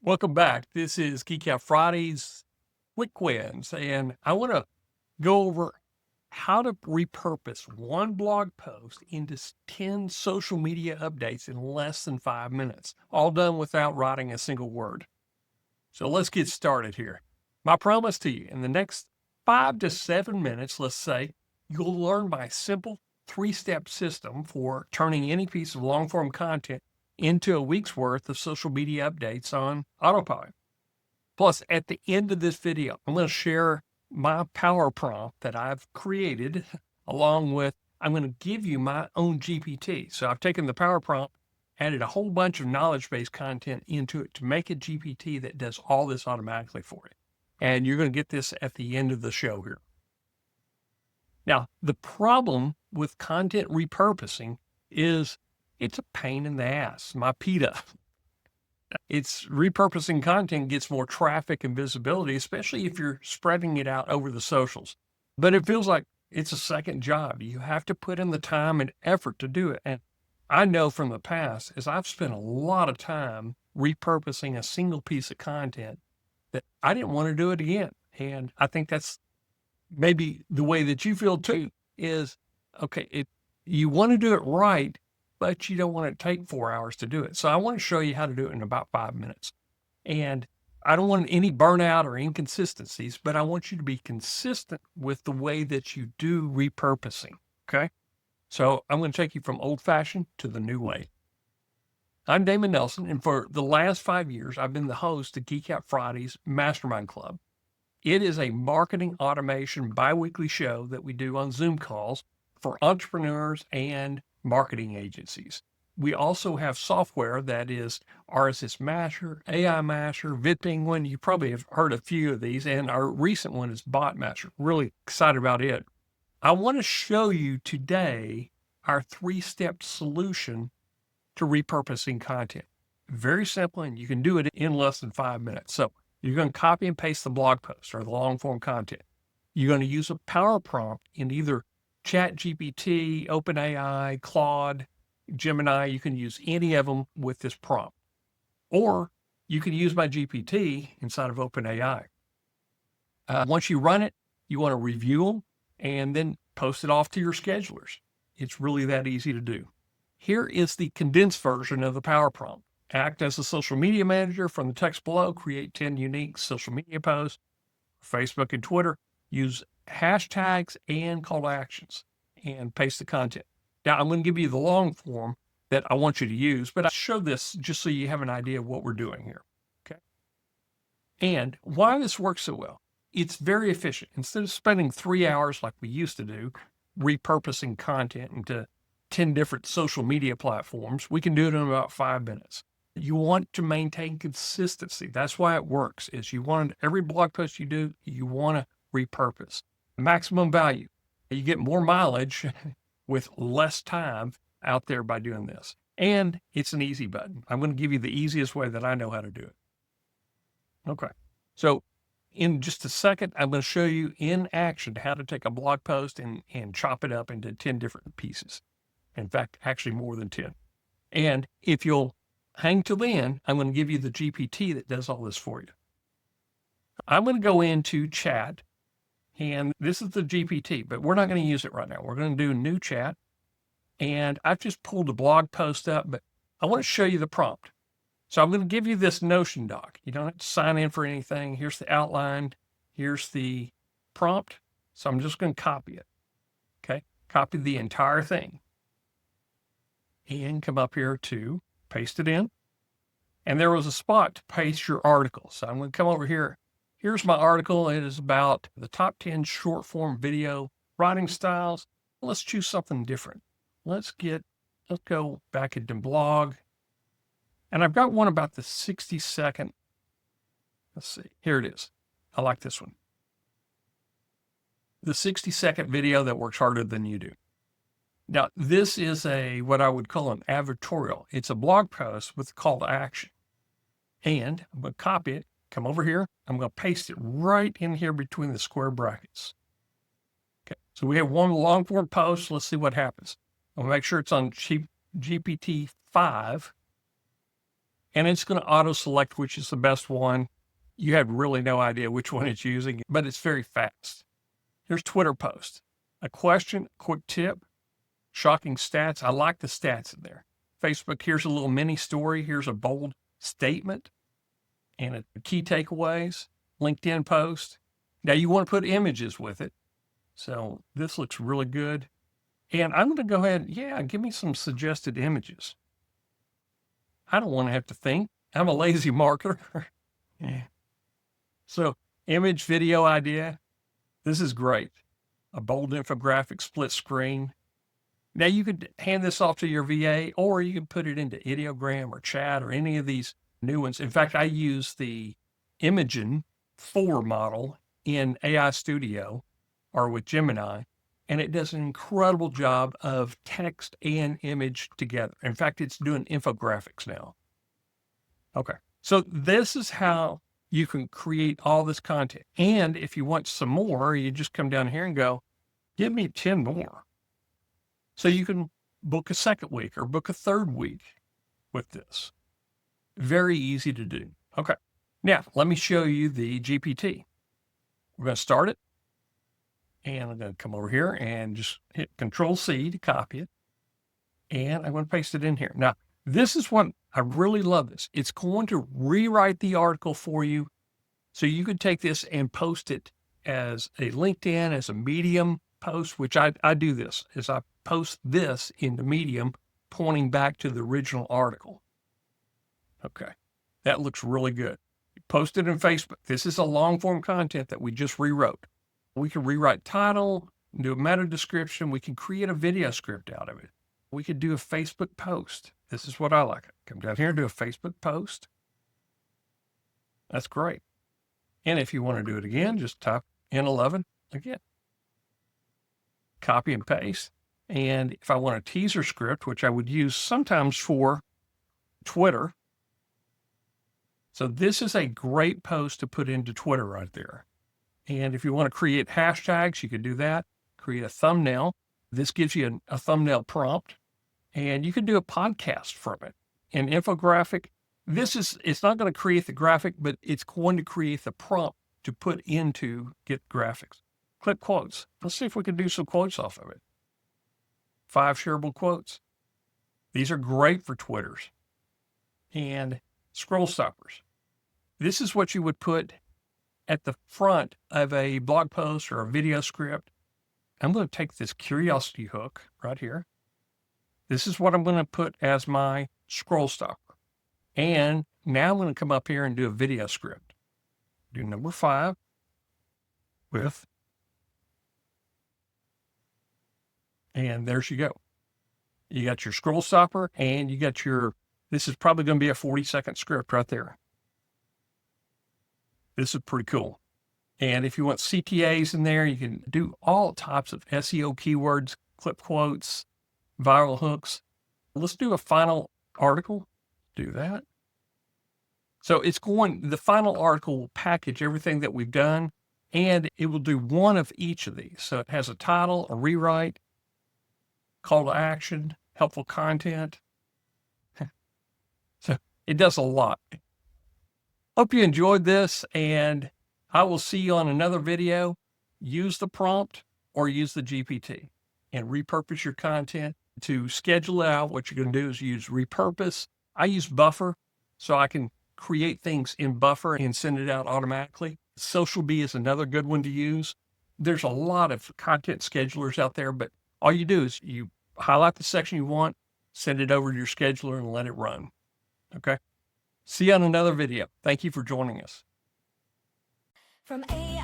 Welcome back. This is Geek Out Fridays Quick Wins, and I want to go over how to repurpose one blog post into 10 social media updates in less than 5 minutes, all done without writing a single word. So let's get started here. My promise to you, in the next 5 to 7 minutes, let's say, you'll learn my simple 3-step system for turning any piece of long-form content into a week's worth of social media updates on autopilot. Plus, at the end of this video, I'm going to share my power prompt that I've created, along with, I'm going to give you my own GPT. So I've taken the power prompt, added a whole bunch of knowledge-based content into it to make a GPT that does all this automatically for you. And you're going to get this at the end of the show here. Now, the problem with content repurposing is it's a pain in the ass, my PETA. It's repurposing content gets more traffic and visibility, especially if you're spreading it out over the socials. But it feels like it's a second job. You have to put in the time and effort to do it. And I know from the past, as I've spent a lot of time repurposing a single piece of content, that I didn't want to do it again. And I think that's maybe the way that you feel too, is, okay, you want to do it right, but you don't want it to take 4 hours to do it. So I want to show you how to do it in about 5 minutes. And I don't want any burnout or inconsistencies, but I want you to be consistent with the way that you do repurposing, okay? So I'm going to take you from old-fashioned to the new way. I'm Damon Nelson, and for the last 5 years, I've been the host of Geek Out Fridays Mastermind Club. It is a marketing automation biweekly show that we do on Zoom calls for entrepreneurs and marketing agencies. We also have software that is RSS Masher, AI Masher, VidPenguin. You probably have heard a few of these, and our recent one is Bot Masher. Really excited about it. I want to show you today our 3-step solution to repurposing content. Very simple, and you can do it in less than 5 minutes. So you're going to copy and paste the blog post or the long form content. You're going to use a power prompt in either ChatGPT, OpenAI, Claude, Gemini. You can use any of them with this prompt. Or you can use my GPT inside of OpenAI. Once you run it, you want to review them and then post it off to your schedulers. It's really that easy to do. Here is the condensed version of the power prompt. Act as a social media manager from the text below. Create 10 unique social media posts, Facebook and Twitter. Use hashtags and call to actions and paste the content. Now, I'm going to give you the long form that I want you to use, but I show this just so you have an idea of what we're doing here. Okay. And why this works so well, it's very efficient. Instead of spending 3 hours like we used to do, repurposing content into 10 different social media platforms, we can do it in about 5 minutes. You want to maintain consistency. That's why it works, is you want every blog post you do, you want to repurpose. Maximum value. You get more mileage with less time out there by doing this. And it's an easy button. I'm going to give you the easiest way that I know how to do it. Okay. So in just a second, I'm going to show you in action how to take a blog post and chop it up into 10 different pieces. In fact, actually more than 10. And if you'll hang till the end, I'm going to give you the GPT that does all this for you. I'm going to go into chat, and this is the GPT, but we're not going to use it right now. We're going to do a new chat, and I've just pulled the blog post up, but I want to show you the prompt. So I'm going to give you this Notion doc. You don't have to sign in for anything. Here's the outline. Here's the prompt. So I'm just going to copy it. Okay. Copy the entire thing and come up here to paste it in. And there was a spot to paste your article. So I'm going to come over here. Here's my article. It is about the top 10 short form video writing styles. Let's choose something different. Let's go back into blog. And I've got one about the 60-second. Let's see. Here it is. I like this one. The 60-second video that works harder than you do. Now, this is what I would call an advertorial. It's a blog post with a call to action. And I'm going to copy it, come over here. I'm going to paste it right in here between the square brackets. Okay, so we have one long form post. Let's see what happens. I'll make sure it's on GPT 5. and it's going to auto select which is the best one. You have really no idea which one it's using, but it's very fast. Here's Twitter post, a question, quick tip, shocking stats. I like the stats in there. Facebook, here's a little mini story. Here's a bold statement and a key takeaways. LinkedIn post. Now you want to put images with it. So this looks really good. And I'm going to go ahead, give me some suggested images. I don't want to have to think. I'm a lazy marketer. Yeah. So image, video idea. This is great. A bold infographic, split screen. Now you could hand this off to your VA, or you can put it into Ideogram or Chat or any of these new ones. In fact, I use the Imagen 4 model in AI Studio or with Gemini, and it does an incredible job of text and image together. In fact, it's doing infographics now. Okay, so this is how you can create all this content. And if you want some more, you just come down here and go, give me 10 more. So you can book a second week or book a third week with this. Very easy to do. Okay, now let me show you the GPT. We're going to start it. And I'm going to come over here and just hit Control-C to copy it. And I'm going to paste it in here. Now, this is what I really love this. It's going to rewrite the article for you. So you could take this and post it as a LinkedIn, as a Medium post, which I do this, is I post this into Medium, pointing back to the original article. Okay, that looks really good. Post it in Facebook. This is a long form content that we just rewrote. We can rewrite title, do a meta description. We can create a video script out of it. We could do a Facebook post. This is what I like. Come down here and do a Facebook post. That's great. And if you want to do it again, just type N11 again. Copy and paste. And if I want a teaser script, which I would use sometimes for Twitter. So this is a great post to put into Twitter right there. And if you want to create hashtags, you could do that. Create a thumbnail. This gives you a thumbnail prompt. And you can do a podcast from it. An infographic. It's not going to create the graphic, but it's going to create the prompt to put into get graphics. Clip quotes. Let's see if we can do some quotes off of it. 5 shareable quotes. These are great for Twitters. And scroll stoppers. This is what you would put at the front of a blog post or a video script. I'm going to take this curiosity hook right here. This is what I'm going to put as my scroll stopper. And now I'm going to come up here and do a video script. Do number 5 with, and there you go. You got your scroll stopper and you got this is probably going to be a 40-second script right there. This is pretty cool. And if you want CTAs in there, you can do all types of SEO keywords, clip quotes, viral hooks. Let's do a final article. Do that. So the final article will package everything that we've done, and it will do one of each of these. So it has a title, a rewrite, call to action, helpful content. So it does a lot. Hope you enjoyed this, and I will see you on another video. Use the prompt or use the GPT and repurpose your content. To schedule it out, what you're going to do is use Repurpose. I use Buffer, so I can create things in Buffer and send it out automatically. SocialBee is another good one to use. There's a lot of content schedulers out there, but all you do is you highlight the section you want, send it over to your scheduler, and let it run. Okay? See you on another video. Thank you for joining us. From AI